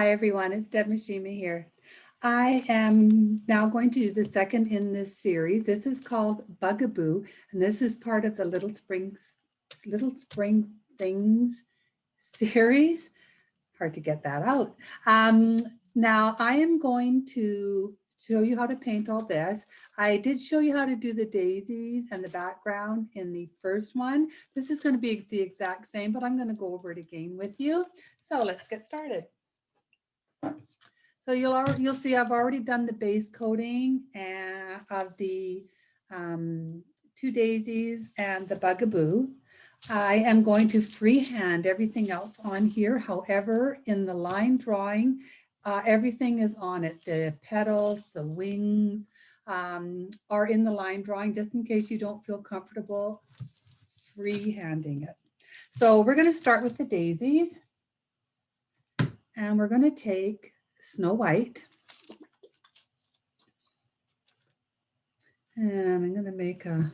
Hi everyone, it's Deb Mishima here. I am now going to do the second in this series. This is called Bugaboo, and this is part of the Little Spring Things series. Hard to get that out. Now I am going to show you how to paint all this. I did show you how to do the daisies and the background in the first one. This is going to be the exact same, but I'm going to go over it again with you. So let's get started. So you'll see I've already done the base coating of the two daisies and the Bugaboo. I am going to freehand everything else on here. However, in the line drawing, everything is on it. The petals, the wings are in the line drawing, just in case you don't feel comfortable freehanding it. So we're going to start with the daisies, and we're going to take Snow White, and I'm going to make a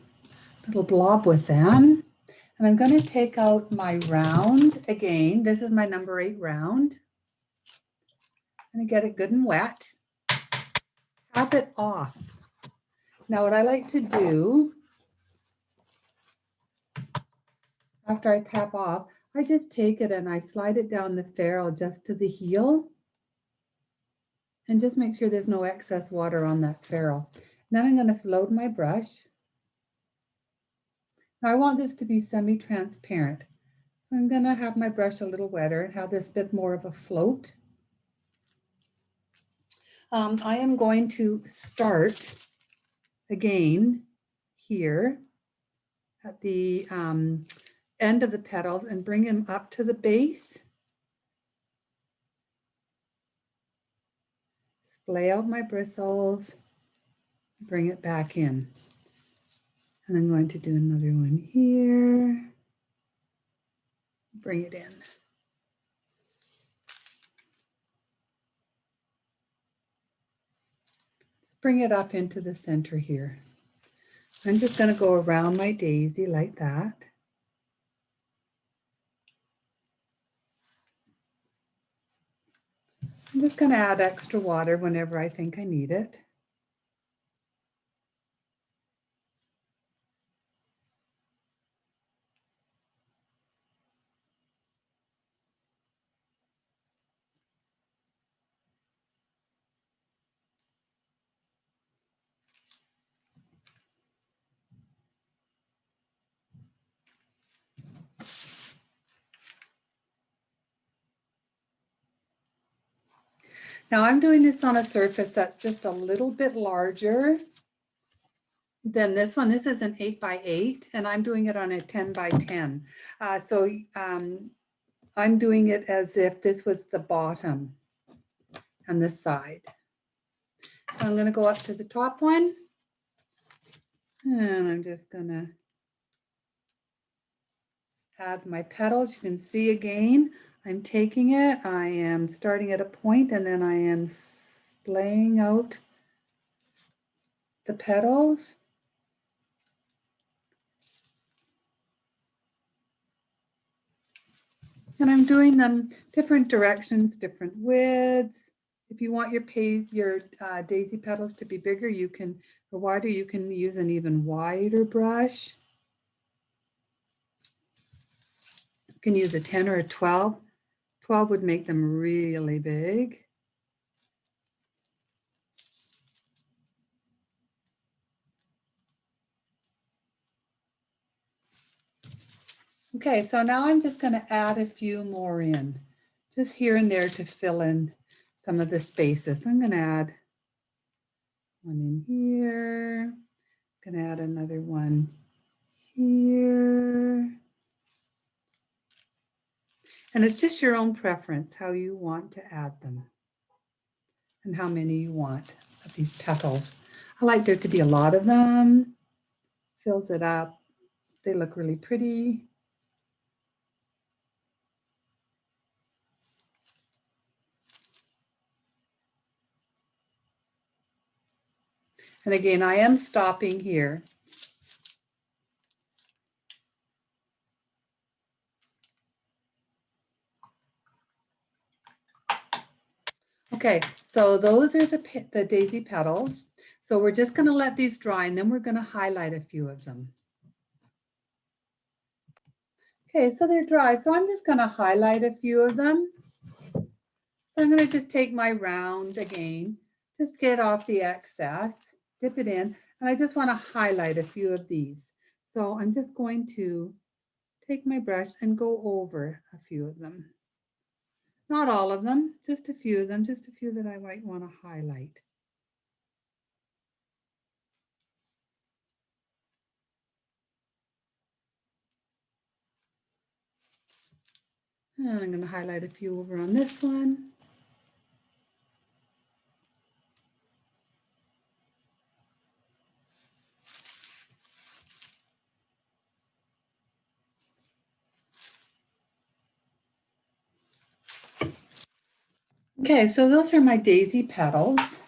little blob with them, and I'm going to take out my round again. This is my number 8 round. I'm going to get it good and wet. Tap it off. Now what I like to do after I tap off, I just take it and I slide it down the ferrule just to the heel, and just make sure there's no excess water on that ferrule. Then I'm going to load my brush. Now I want this to be semi-transparent. So I'm going to have my brush a little wetter and have this bit more of a float. I am going to start again here at the end of the petals and bring them up to the base. Splay out my bristles, bring it back in. And I'm going to do another one here. Bring it in. Bring it up into the center here. I'm just going to go around my daisy like that. I'm just going to add extra water whenever I think I need it. Now I'm doing this on a surface that's just a little bit larger than this one. This is an 8 by 8, and I'm doing it on a 10 by 10. I'm doing it as if this was the bottom and the side. So I'm going to go up to the top one, and I'm just going to add my petals. You can see again, I'm taking it, I am starting at a point, and then I am splaying out the petals. And I'm doing them different directions, different widths. If you want your daisy petals to be bigger, or wider, you can use an even wider brush. You can use a 10 or a 12. 12 would make them really big. Okay, so now I'm just going to add a few more in, just here and there to fill in some of the spaces. I'm going to add one in here. I'm going to add another one here. And it's just your own preference how you want to add them and how many you want of these petals. I like there to be a lot of them. Fills it up. They look really pretty. And again, I am stopping here. Okay, so those are the daisy petals. So we're just going to let these dry and then we're going to highlight a few of them. Okay, so they're dry. So I'm just going to highlight a few of them. So I'm going to just take my round again, just get off the excess, dip it in, and I just want to highlight a few of these. So I'm just going to take my brush and go over a few of them. Not all of them, just a few of them, just a few that I might want to highlight. And I'm going to highlight a few over on this one. Okay, so those are my daisy petals.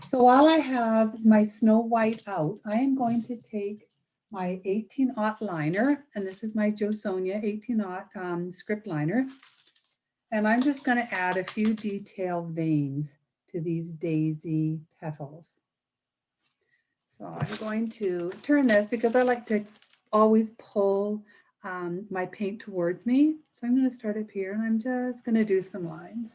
So while I have my Snow White out, I am going to take my 18-aught liner, and this is my Jo Sonja 18-aught script liner. And I'm just going to add a few detail veins to these daisy petals. So I'm going to turn this because I like to always pull my paint towards me. So I'm going to start up here and I'm just going to do some lines.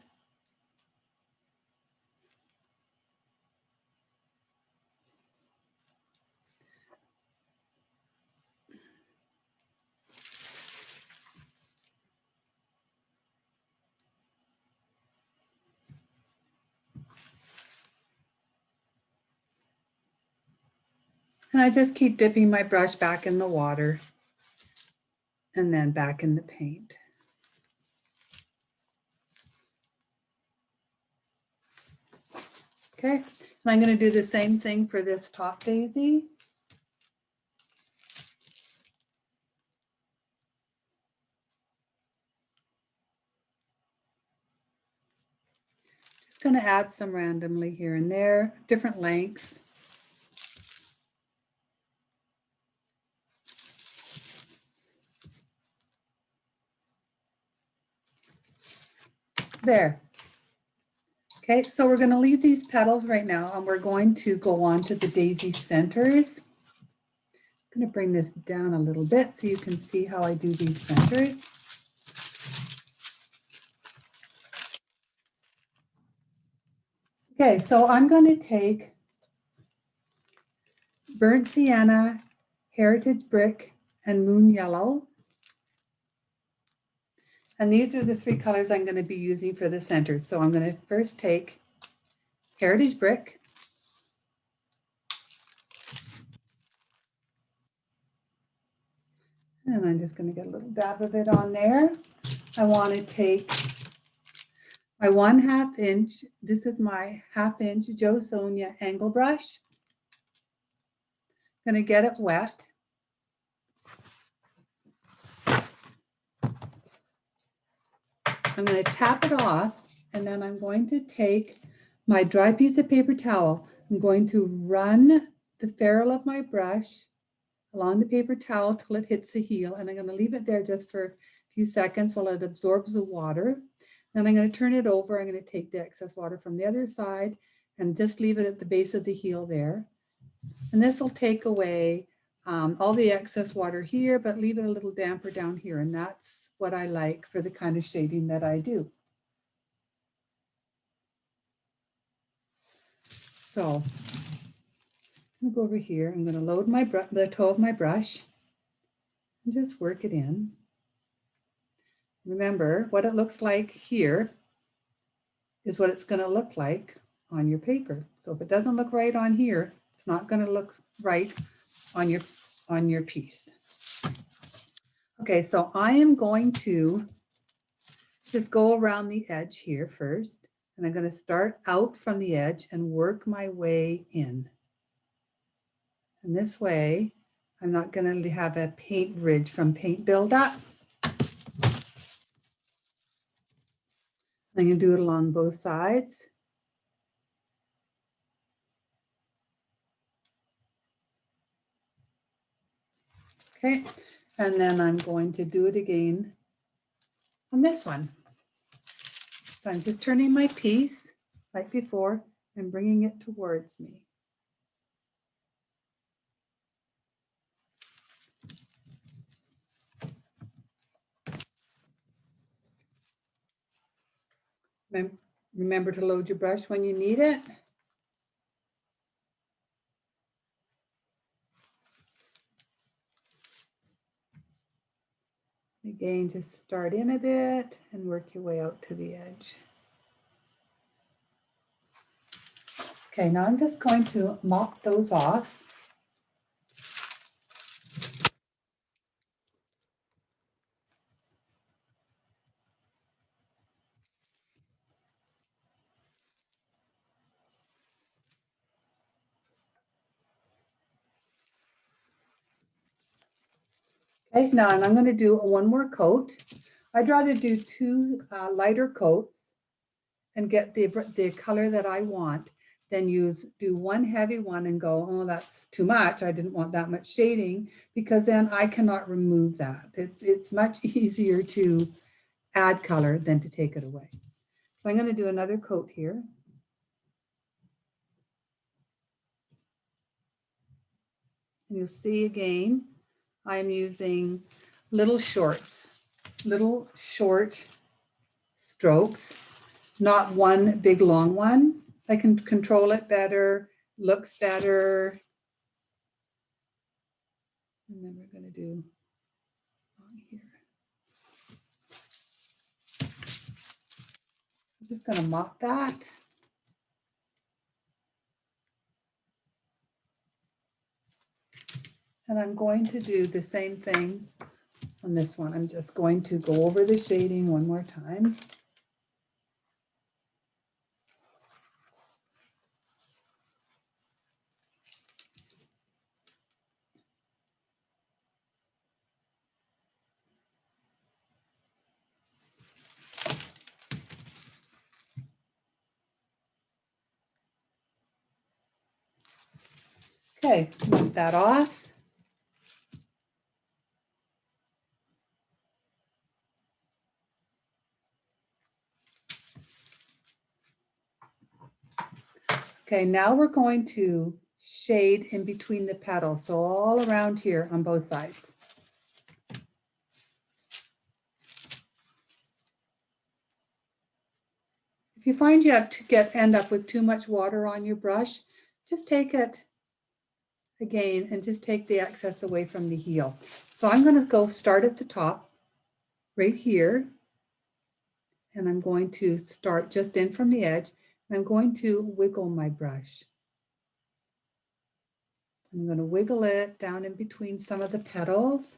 And I just keep dipping my brush back in the water and then back in the paint. Okay, and I'm going to do the same thing for this top daisy. Just going to add some randomly here and there, different lengths. There. Okay, so we're going to leave these petals right now and we're going to go on to the daisy centers. I'm going to bring this down a little bit so you can see how I do these centers. Okay, so I'm going to take Burnt Sienna, Heritage Brick, and Moon Yellow. And these are the three colors I'm going to be using for the centers. So I'm going to first take Heritage Brick. And I'm just going to get a little dab of it on there. I want to take my 1/2 inch, this is my 1/2 inch Jo Sonja angle brush. I'm going to get it wet. I'm going to tap it off and then I'm going to take my dry piece of paper towel. I'm going to run the ferrule of my brush along the paper towel till it hits the heel, and I'm going to leave it there just for a few seconds while it absorbs the water. Then I'm going to turn it over. I'm going to take the excess water from the other side and just leave it at the base of the heel there. And this will take away all the excess water here, but leave it a little damper down here. And that's what I like for the kind of shading that I do. So I'm going to go over here. I'm going to load the toe of my brush and just work it in. Remember, what it looks like here is what it's going to look like on your paper. So if it doesn't look right on here, it's not going to look right on your piece. Okay, so I am going to just go around the edge here first, and I'm going to start out from the edge and work my way in. And this way, I'm not going to have a paint ridge from paint buildup. I'm going to do it along both sides. Okay, and then I'm going to do it again on this one. So I'm just turning my piece like before and bringing it towards me. Remember to load your brush when you need it. Again, just start in a bit and work your way out to the edge. Okay, now I'm just going to mop those off. Okay, now I'm going to do one more coat. I'd rather do two lighter coats and get the color that I want than do one heavy one and go, oh, that's too much. I didn't want that much shading, because then I cannot remove that. It's much easier to add color than to take it away. So I'm going to do another coat here. And you'll see again, I'm using little short strokes, not one big long one. I can control it better, looks better. And then we're going to do on here. I'm just going to mop that. And I'm going to do the same thing on this one. I'm just going to go over the shading one more time. Okay, mop that off. Okay, now we're going to shade in between the petals, so all around here on both sides. If you find you have to end up with too much water on your brush, just take it again and just take the excess away from the heel. So I'm going to go start at the top right here, and I'm going to start just in from the edge, and I'm going to wiggle my brush. I'm going to wiggle it down in between some of the petals.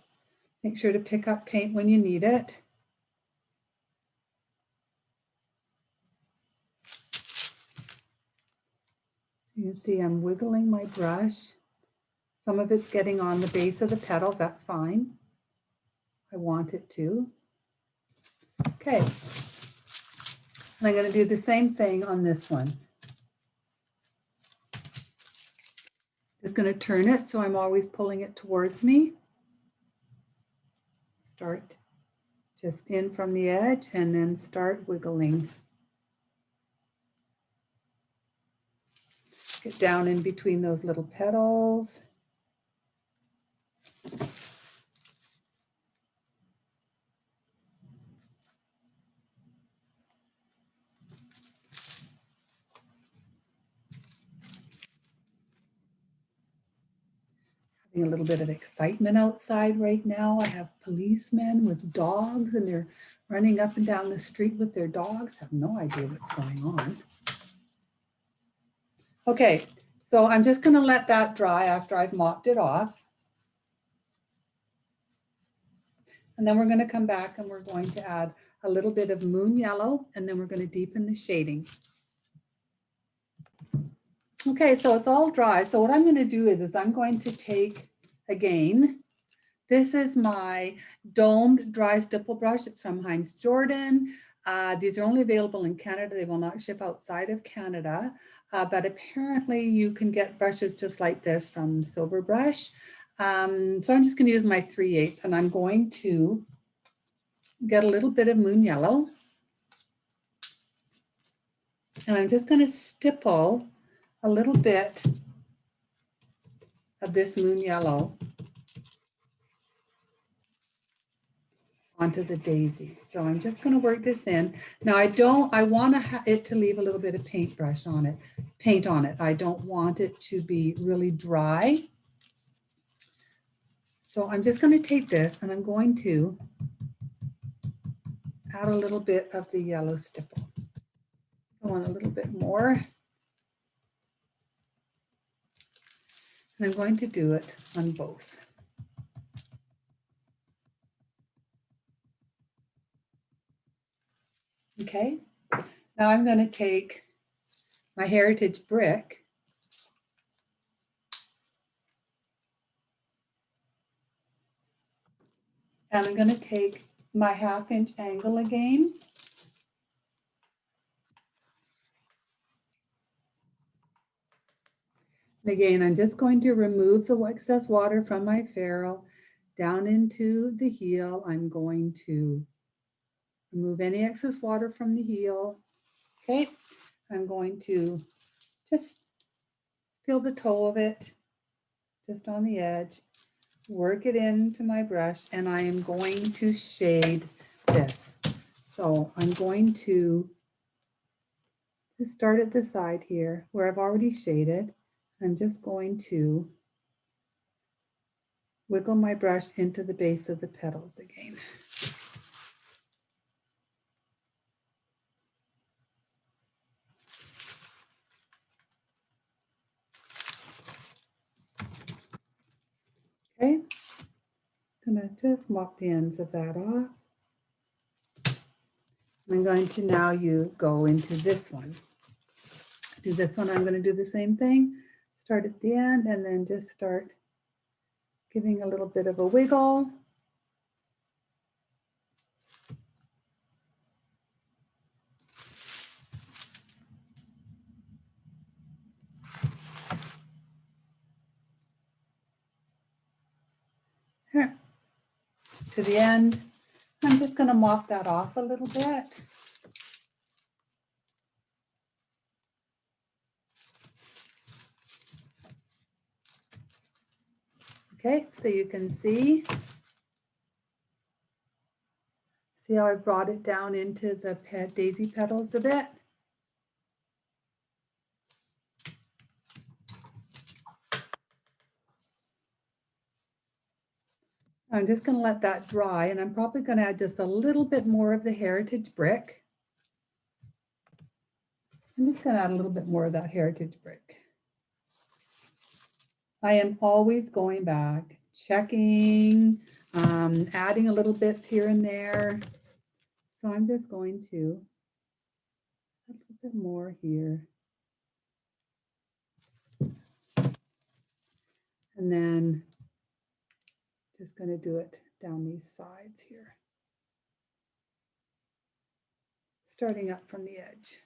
Make sure to pick up paint when you need it. You can see I'm wiggling my brush. Some of it's getting on the base of the petals, that's fine. I want it to. Okay. And I'm going to do the same thing on this one. Just going to turn it so I'm always pulling it towards me. Start just in from the edge and then start wiggling. Get down in between those little petals. Having a little bit of excitement outside right now. I have policemen with dogs and they're running up and down the street with their dogs. I have no idea what's going on. Okay, so I'm just going to let that dry after I've mopped it off. And then we're going to come back and we're going to add a little bit of moon yellow, and then we're going to deepen the shading. Okay, so it's all dry. So what I'm going to do is I'm going to take, again, this is my domed dry stipple brush. It's from Heinz Jordan. These are only available in Canada. They will not ship outside of Canada. But apparently you can get brushes just like this from Silver Brush. So I'm just going to use my 3/8, and I'm going to get a little bit of moon yellow. And I'm just going to stipple a little bit of this moon yellow onto the daisies. So I'm just going to work this in. Now I want it to leave a little bit of paint on it. I don't want it to be really dry. So I'm just going to take this and I'm going to add a little bit of the yellow stipple. I want a little bit more. And I'm going to do it on both. Okay, now I'm going to take my heritage brick and I'm going to take my 1/2 inch angle again. And again, I'm just going to remove the excess water from my ferrule down into the heel. I'm going to remove any excess water from the heel. Okay, I'm going to just feel the toe of it just on the edge, work it into my brush, and I am going to shade this. So I'm going to start at the side here where I've already shaded. I'm just going to wiggle my brush into the base of the petals again. Okay, I'm going to just mop the ends of that off. I'm going to now go into this one. Do this one, I'm going to do the same thing. Start at the end and then just start giving a little bit of a wiggle. Here, to the end. I'm just going to mop that off a little bit. Okay, so you can see how I brought it down into the daisy petals a bit. I'm just going to let that dry, and I'm probably going to add just a little bit more of the heritage brick. I'm just going to add a little bit more of that heritage brick. I am always going back, checking, adding a little bits here and there. So I'm just going to add a little bit more here. And then just going to do it down these sides here. Starting up from the edge.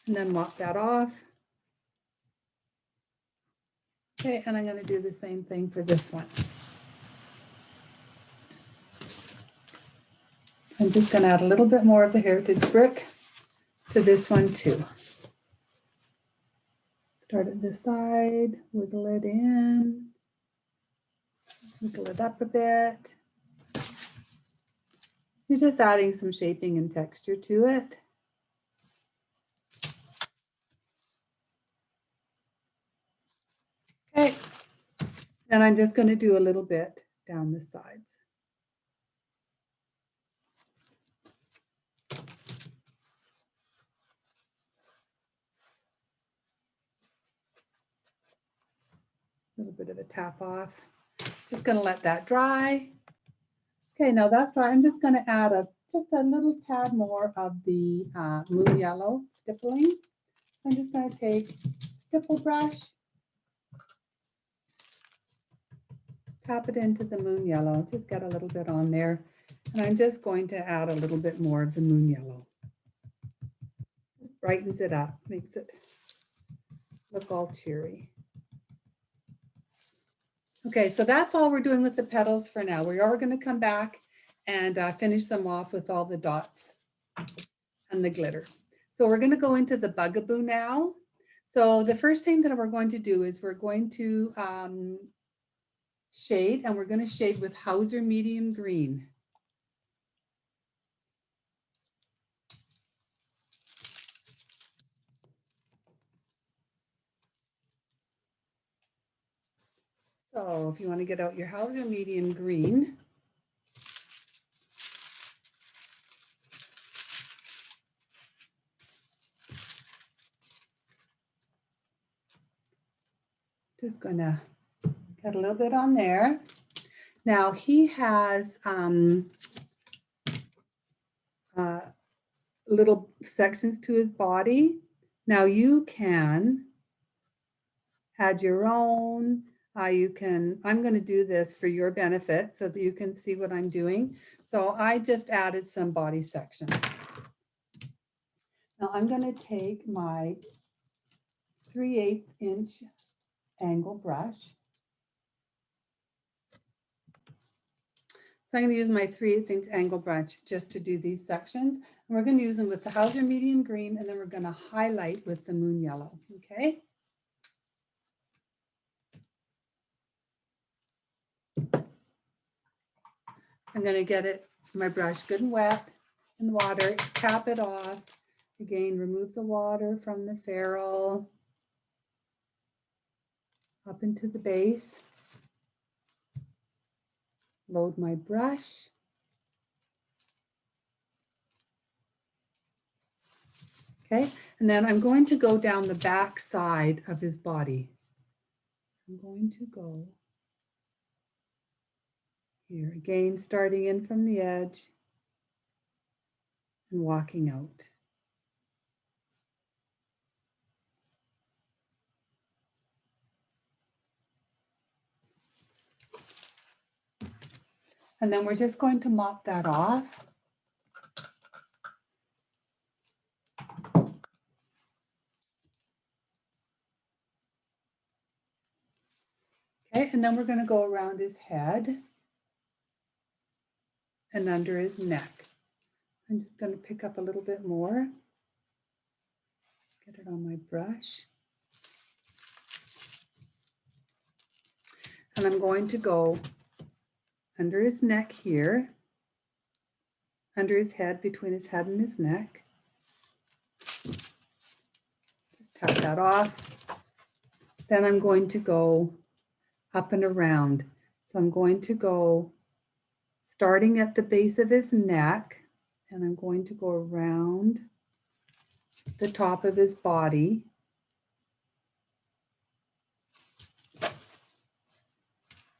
And then mop that off. Okay, and I'm going to do the same thing for this one. I'm just going to add a little bit more of the heritage brick to this one too. Start at this side, wiggle it in, wiggle it up a bit. You're just adding some shaping and texture to it. Okay, and I'm just going to do a little bit down the sides. A little bit of a tap off. Just going to let that dry. Okay, now that's dry. I'm just going to add just a little tad more of the moon yellow stippling. I'm just going to take stipple brush, tap it into the moon yellow, just get a little bit on there. And I'm just going to add a little bit more of the moon yellow. Just brightens it up, makes it look all cheery. Okay, so that's all we're doing with the petals for now. We are going to come back and finish them off with all the dots and the glitter. So So we're going to go into the Bugaboo now. So the first thing that we're going to do is we're going to shade, and we're going to shade with Hauser Medium Green. So if you want to get out your Hauser Medium Green, just going to get a little bit on there. Now he has little sections to his body. Now you can add your own. I'm going to do this for your benefit so that you can see what I'm doing. So I just added some body sections. Now I'm going to take my 3/8 inch angle brush. So I'm going to use my 3/8 inch angle brush just to do these sections. And we're going to use them with the Hauser Medium Green, and then we're going to highlight with the Moon Yellow. Okay. I'm going to get my brush good and wet in the water, tap it off. Again, remove the water from the ferrule up into the base. Load my brush. Okay, and then I'm going to go down the back side of his body. So I'm going to go here, again, starting in from the edge and walking out. And then we're just going to mop that off. Okay, and then we're going to go around his head and under his neck. I'm just going to pick up a little bit more. Get it on my brush. And I'm going to go under his neck here, under his head, between his head and his neck. Just tap that off. Then I'm going to go up and around. So I'm going to go starting at the base of his neck, and I'm going to go around the top of his body.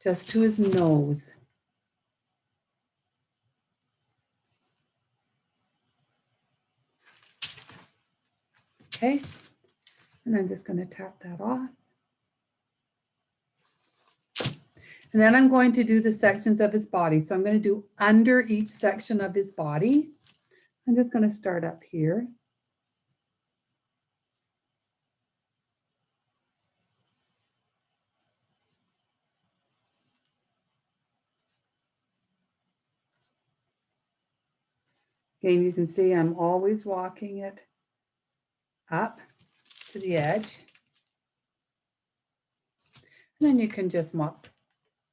Just to his nose. Okay, and I'm just going to tap that off. And then I'm going to do the sections of his body. So I'm going to do under each section of his body. I'm just going to start up here. Again, you can see I'm always walking it up to the edge. And then you can just mop.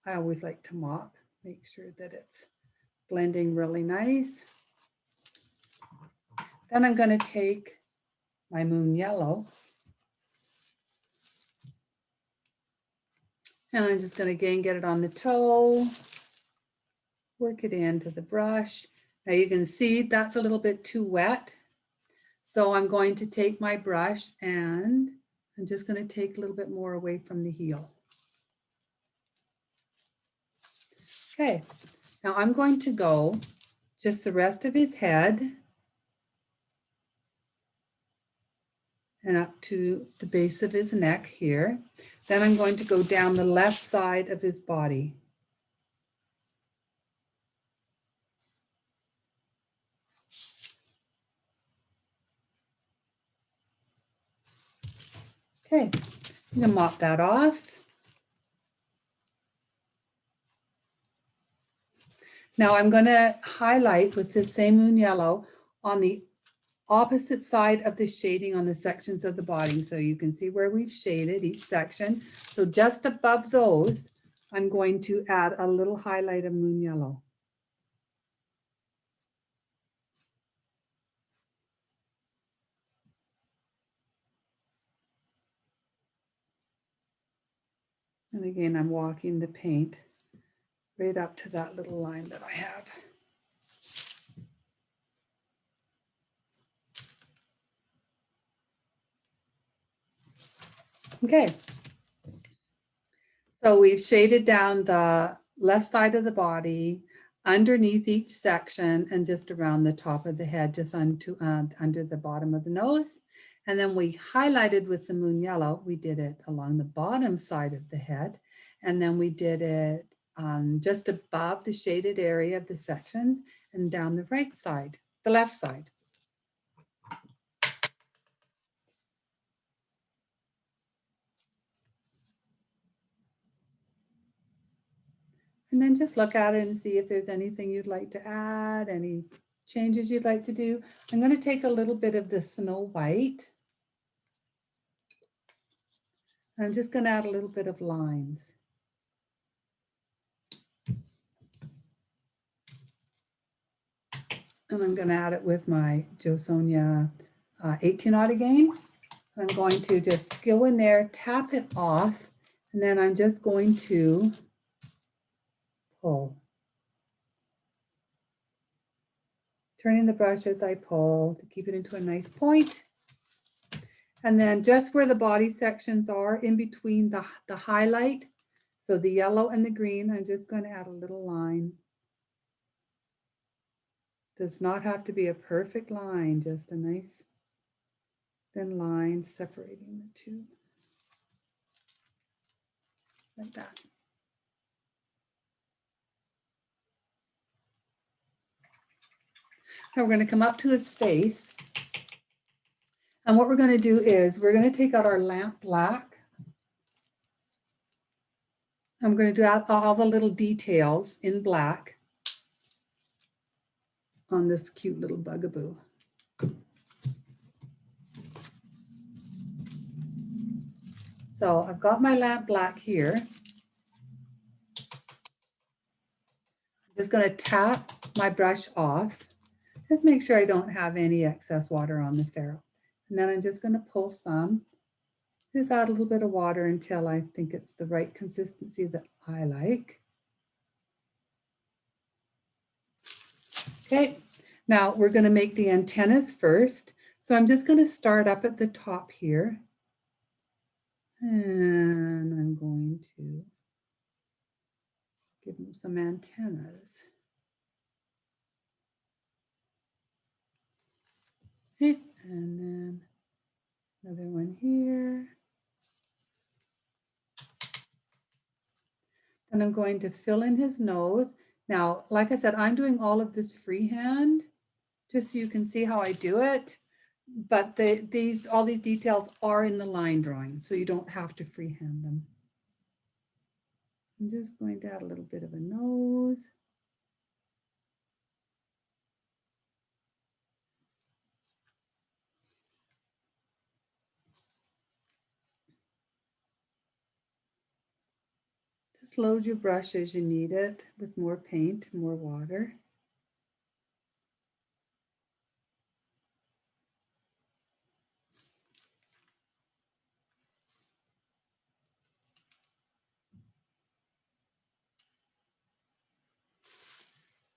I always like to mop, make sure that it's blending really nice. Then I'm going to take my Moon Yellow. And I'm just going to again get it on the toe, work it into the brush. Now you can see that's a little bit too wet. So I'm going to take my brush and I'm just going to take a little bit more away from the heel. Okay, now I'm going to go just the rest of his head and up to the base of his neck here. Then I'm going to go down the left side of his body. Okay, I'm going to mop that off. Now I'm going to highlight with the same Moon Yellow on opposite side of the shading on the sections of the body. So you can see where we've shaded each section. So just above those, I'm going to add a little highlight of moon yellow. And again, I'm walking the paint right up to that little line that I have. Okay. So we've shaded down the left side of the body, underneath each section, and just around the top of the head, just under the bottom of the nose. And then we highlighted with the moon yellow. We did it along the bottom side of the head. And then we did it just above the shaded area of the sections and down the right side, the left side. And then just look at it and see if there's anything you'd like to add, any changes you'd like to do. I'm going to take a little bit of the Snow White. I'm just going to add a little bit of lines. And I'm going to add it with my Jo Sonja 18-aught again. I'm going to just go in there, tap it off, and then I'm just going to pull. Turning the brush as I pull to keep it into a nice point. And then just where the body sections are, in between the highlight, so the yellow and the green, I'm just going to add a little line. Does not have to be a perfect line, just a nice thin line separating the two. Like that. Now we're going to come up to his face. And what we're going to do is we're going to take out our lamp black. I'm going to do all the little details in black on this cute little bugaboo. So I've got my lamp black here. I'm just going to tap my brush off. Just make sure I don't have any excess water on the ferrule. And then I'm just going to pull some. Just add a little bit of water until I think it's the right consistency that I like. Okay, now we're going to make the antennas first. So I'm just going to start up at the top here. And I'm going to give them some antennas. Okay, and then another one here. And I'm going to fill in his nose. Now, like I said, I'm doing all of this freehand, just so you can see how I do it. But all these details are in the line drawing, so you don't have to freehand them. I'm just going to add a little bit of a nose. Just load your brush as you need it with more paint, more water.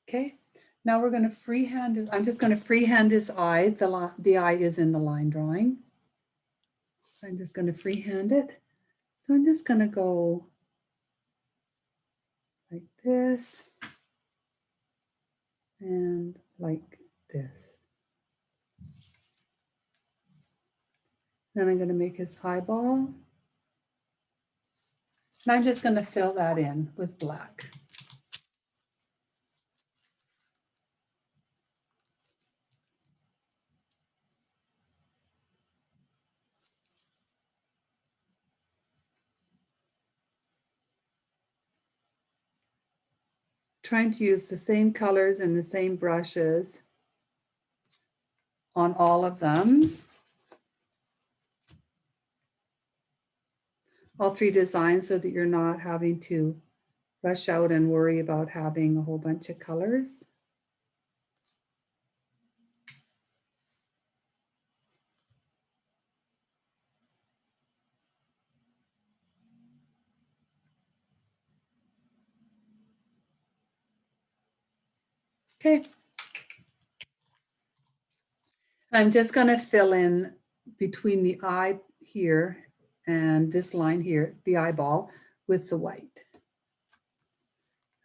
Okay, now we're going to freehand it. I'm just going to freehand his eye. The eye is in the line drawing. So I'm just going to freehand it. So I'm just going to go like this and like this. Then I'm going to make his eyeball. And I'm just going to fill that in with black. Trying to use the same colors and the same brushes on all of them. All three designs so that you're not having to rush out and worry about having a whole bunch of colors. Okay. I'm just going to fill in between the eye here and this line here, the eyeball, with the white.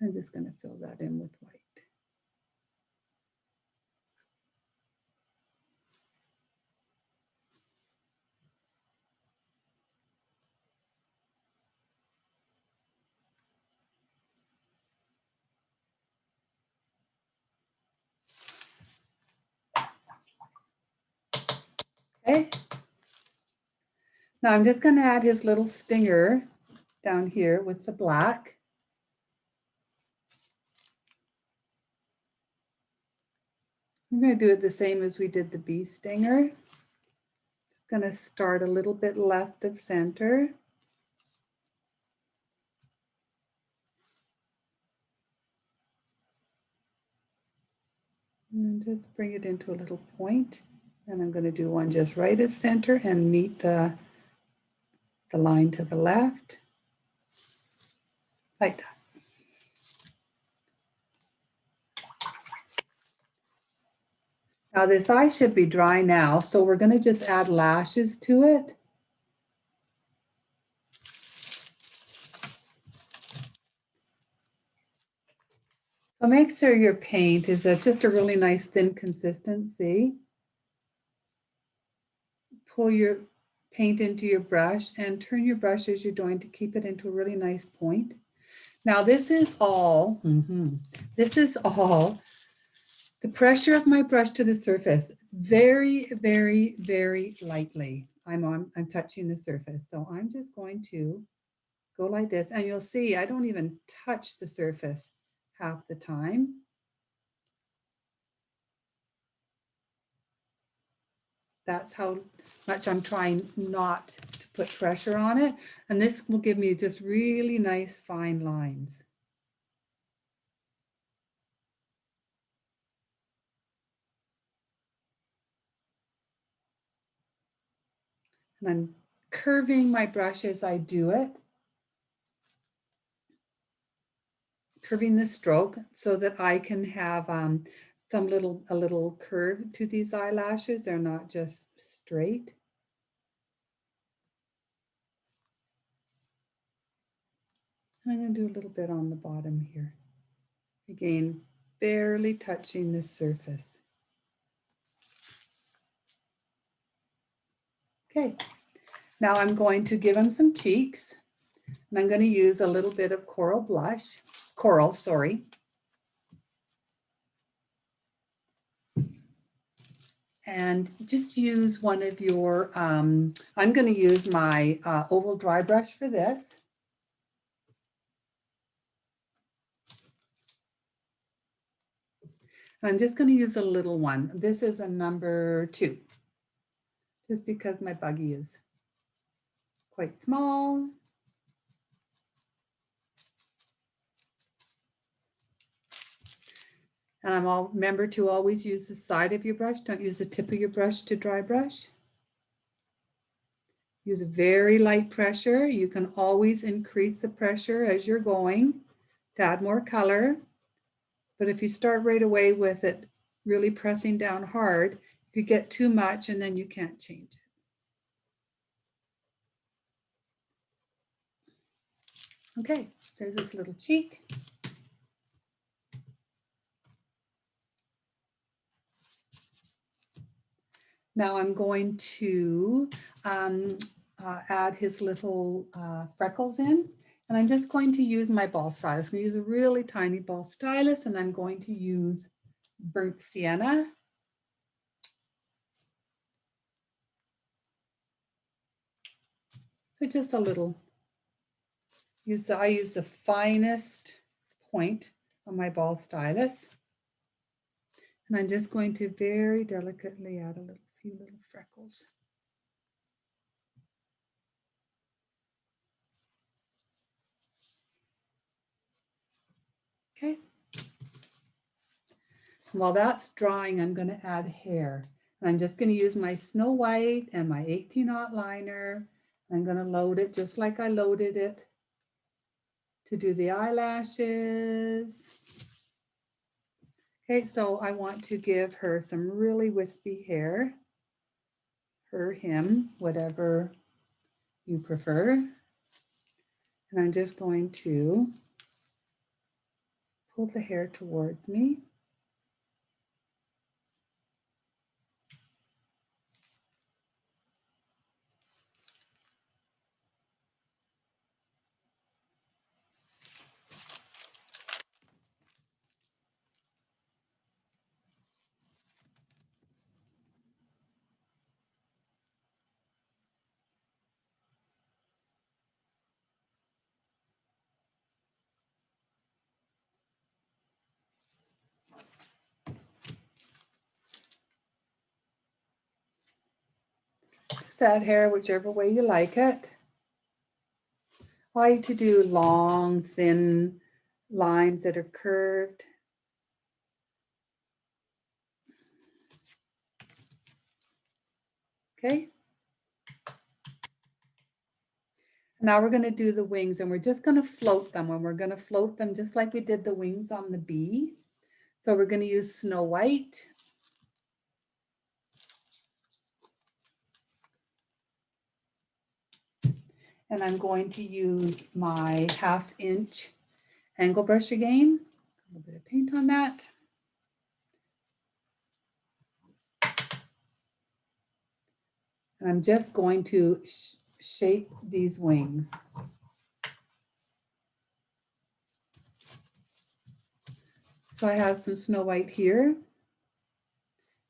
I'm just going to fill that in with white. Okay. Now I'm just going to add his little stinger down here with the black. I'm going to do it the same as we did the bee stinger. Just going to start a little bit left of center. And just bring it into a little point. And I'm going to do one just right of center and meet the line to the left, like that. Now this eye should be dry now, so we're going to just add lashes to it. So make sure your paint is just a really nice thin consistency. Pull your paint into your brush and turn your brush as you're doing to keep it into a really nice point. Now this is all, this is all the pressure of my brush to the surface. Very, very, very lightly. I'm touching the surface. So I'm just going to go like this, and you'll see I don't even touch the surface half the time. That's how much I'm trying not to put pressure on it. And this will give me just really nice fine lines. And I'm curving my brush as I do it. Curving the stroke so that I can have a little curve to these eyelashes. They're not just straight. And I'm going to do a little bit on the bottom here. Again, barely touching the surface. Okay, now I'm going to give him some cheeks. And I'm going to use a little bit of coral, sorry. And just use one of your, I'm going to use my oval dry brush for this. I'm just going to use a little one. This is a number 2, just because my buggy is quite small. And remember to always use the side of your brush. Don't use the tip of your brush to dry brush. Use a very light pressure. You can always increase the pressure as you're going to add more color. But if you start right away with it really pressing down hard, you get too much and then you can't change it. Okay, there's this little cheek. Now I'm going to add his little freckles in. And I'm just going to use my ball stylus. I'm going to use a really tiny ball stylus, and I'm going to use burnt sienna. So just a little, I use the finest point on my ball stylus. And I'm just going to very delicately add a few little freckles. Okay. And while that's drying, I'm going to add hair. And I'm just going to use my Snow White and my 18-aught liner. I'm going to load it just like I loaded it to do the eyelashes. Okay, so I want to give her some really wispy hair. Her, him, whatever you prefer. And I'm just going to pull the hair towards me. That hair whichever way you like it. I like to do long, thin lines that are curved. Okay. Now we're going to do the wings, and we're just going to float them, and we're going to float them just like we did the wings on the bee. So we're going to use Snow White. And I'm going to use my 1/2 inch angle brush again. A little bit of paint on that. And I'm just going to shape these wings. So I have some Snow White here.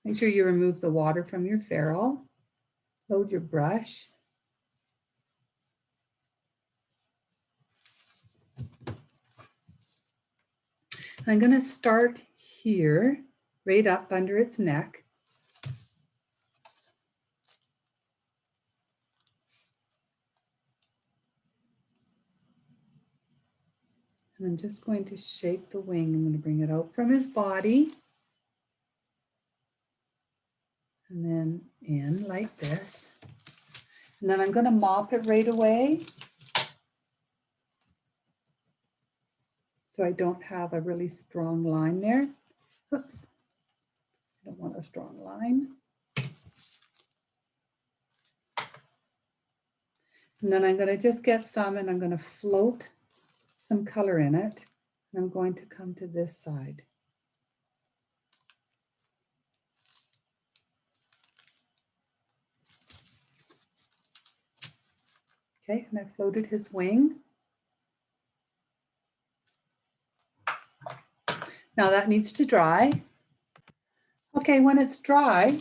Make sure you remove the water from your ferrule. Load your brush. I'm going to start here, right up under its neck. And I'm just going to shape the wing. I'm going to bring it out from his body. And then in like this. And then I'm going to mop it right away, so I don't have a really strong line there. Oops. I don't want a strong line. And then I'm going to just get some, and I'm going to float some color in it. And I'm going to come to this side. Okay, and I floated his wing. Now that needs to dry. Okay, when it's dry,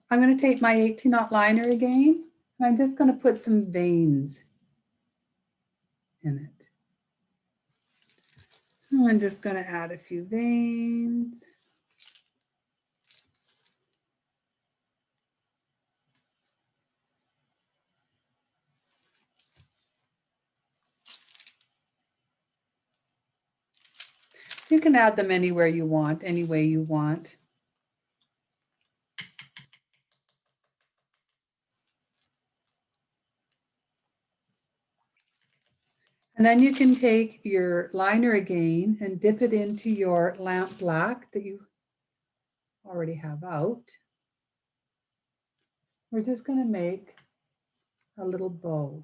I'm going to take my 18-aught liner again, and I'm just going to put some veins in it. And I'm just going to add a few veins. You can add them anywhere you want, any way you want. And then you can take your liner again and dip it into your lamp black that you already have out. We're just going to make a little bow.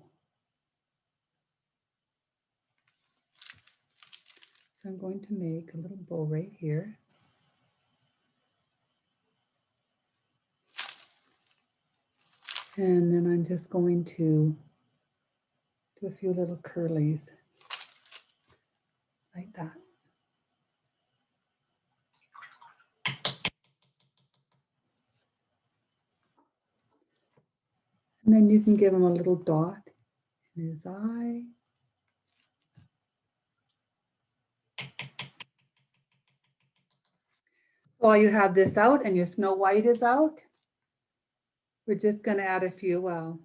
So I'm going to make a little bow right here. And then I'm just going to do a few little curlies like that. And then you can give him a little dot in his eye. So While you have this out and your Snow White is out, we're just going to add a few, well,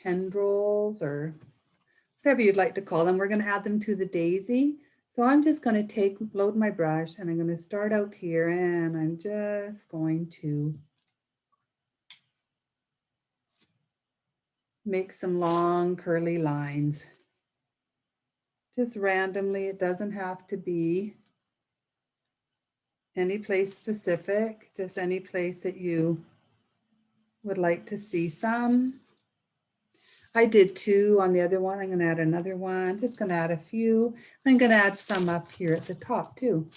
tendrils or whatever you'd like to call them. We're going to add them to the daisy. So I'm just going to load my brush and I'm going to start out here and I'm just going to make some long curly lines. Just randomly, it doesn't have to be any place specific, just any place that you would like to see some. I did 2 on the other one. I'm going to add another one. Just going to add a few. I'm going to add some up here at the top too.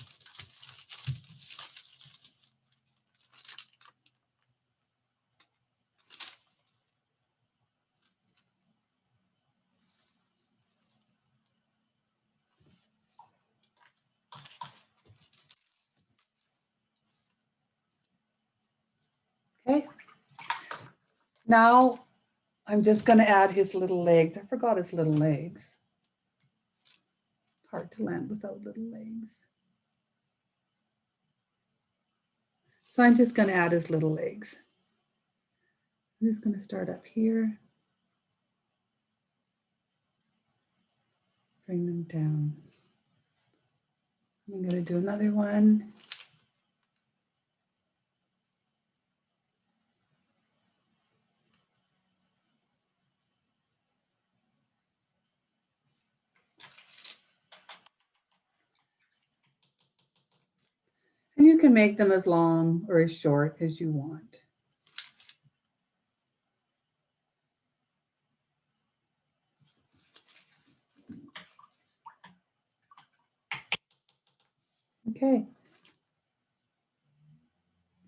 Okay. Now I'm just going to add his little legs. I forgot his little legs. Hard to land without little legs. So I'm just going to add his little legs. I'm just going to start up here. Bring them down. I'm going to do another one. And you can make them as long or as short as you want. Okay.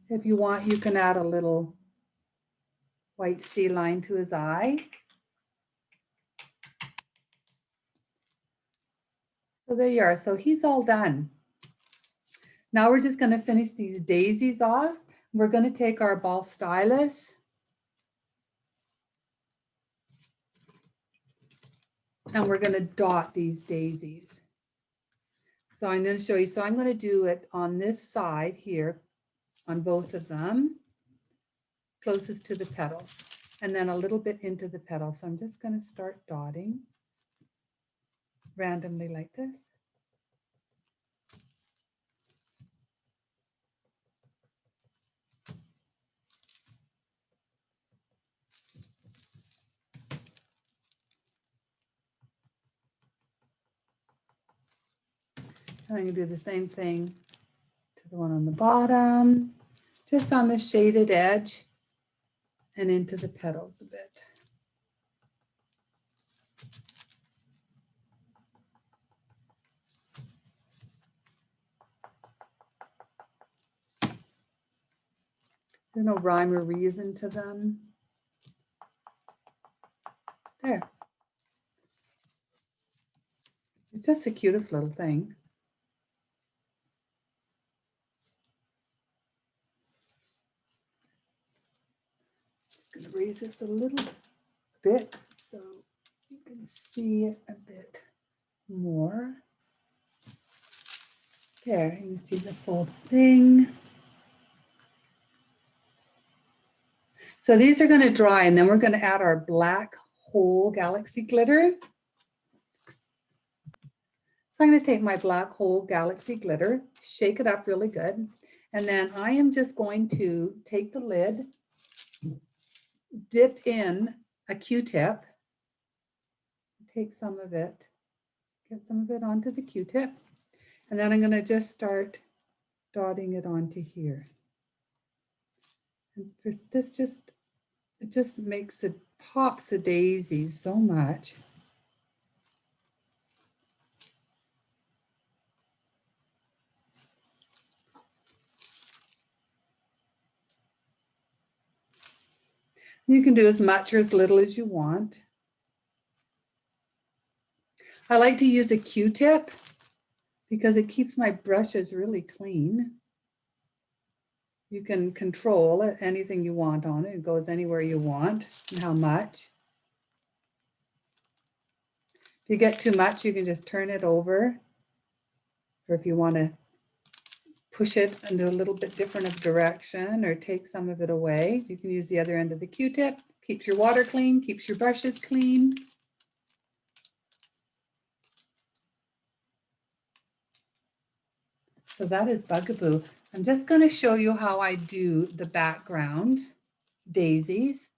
If you want, you can add a little white sea line to his eye. So there you are. So he's all done. Now we're just going to finish these daisies off. We're going to take our ball stylus and we're going to dot these daisies. So I'm going to show you. So I'm going to do it on this side here on both of them, closest to the petals, and then a little bit into the petals. So I'm just going to start dotting randomly like this. And I'm going to do the same thing to the one on the bottom, just on the shaded edge and into the petals a bit. There's no rhyme or reason to them. There. It's just the cutest little thing. Just going to raise this a little bit so you can see it a bit more. There, you can see the full thing. So these are going to dry and then we're going to add our black hole galaxy glitter. So I'm going to take my black hole galaxy glitter, shake it up really good. And then I am just going to take the lid, dip in a Q-tip, take some of it, get some of it onto the Q-tip. And then I'm going to just start dotting it onto here. And this it just makes it pops the daisies so much. You can do as much or as little as you want. I like to use a Q-tip because it keeps my brushes really clean. You can control it, anything you want on it. It goes anywhere you want and how much. If you get too much, you can just turn it over. Or if you want to push it into a little bit different of direction or take some of it away. You can use the other end of the Q-tip. Keeps your water clean, keeps your brushes clean. So that is Bugaboo. I'm just going to show you how I do the background daisies.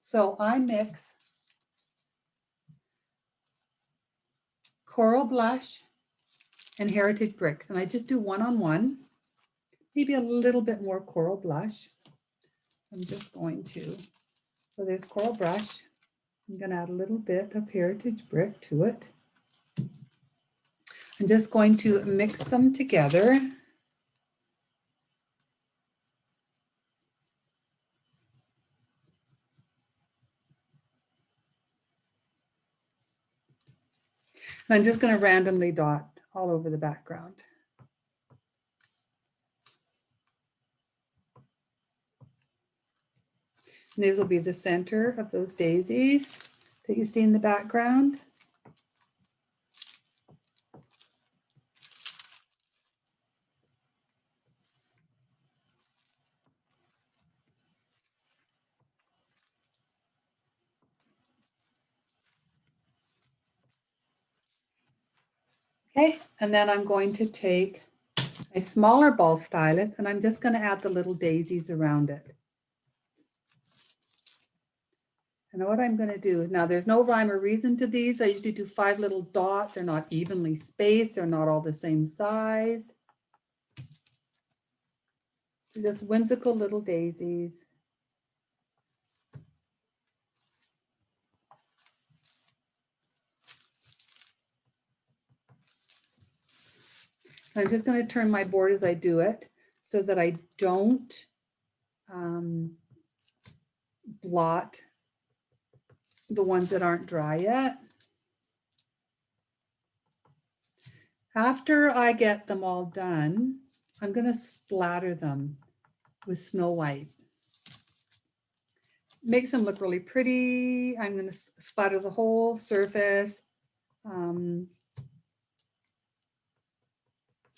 So I mix Coral Blush and Heritage Brick, and I just do one-on-one, maybe a little bit more Coral Blush. I'm just going to, so there's Coral Brush. I'm going to add a little bit of Heritage Brick to it. I'm just going to mix them together. And I'm just going to randomly dot all over the background. And these will be the center of those daisies that you see in the background. Okay, and then I'm going to take a smaller ball stylus and I'm just going to add the little daisies around it. And what I'm going to do, now there's no rhyme or reason to these. I usually do 5 little dots. They're not evenly spaced. They're not all the same size. They're just whimsical little daisies. I'm just going to turn my board as I do it so that I don't blot the ones that aren't dry yet. After I get them all done, I'm going to splatter them with Snow White. Makes them look really pretty. I'm going to splatter the whole surface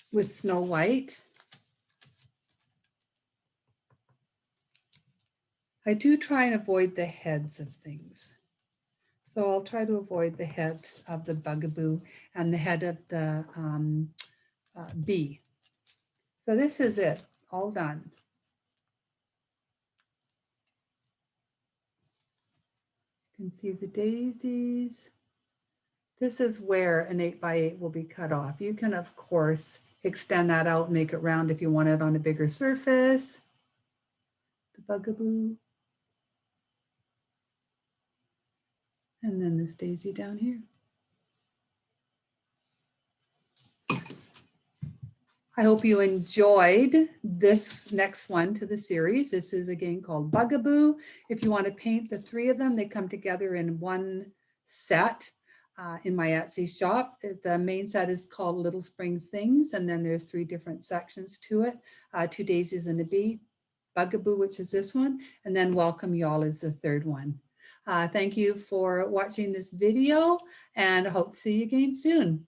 with Snow White. I do try and avoid the heads of things. So I'll try to avoid the heads of the Bugaboo and the head of the bee. So this is it, all done. You can see the daisies. This is where an 8x8 will be cut off. You can, of course, extend that out and make it round if you want it on a bigger surface. The Bugaboo. And then this daisy down here. I hope you enjoyed this next one to the series. This is again called Bugaboo. If you want to paint the 3 of them, they come together in one set in my Etsy shop. The main set is called Little Spring Things, and then there's 3 different sections to it. 2 daisies and a bee, Bugaboo, which is this one, and then Welcome Y'All is the 3rd one. Thank you for watching this video, and I hope to see you again soon.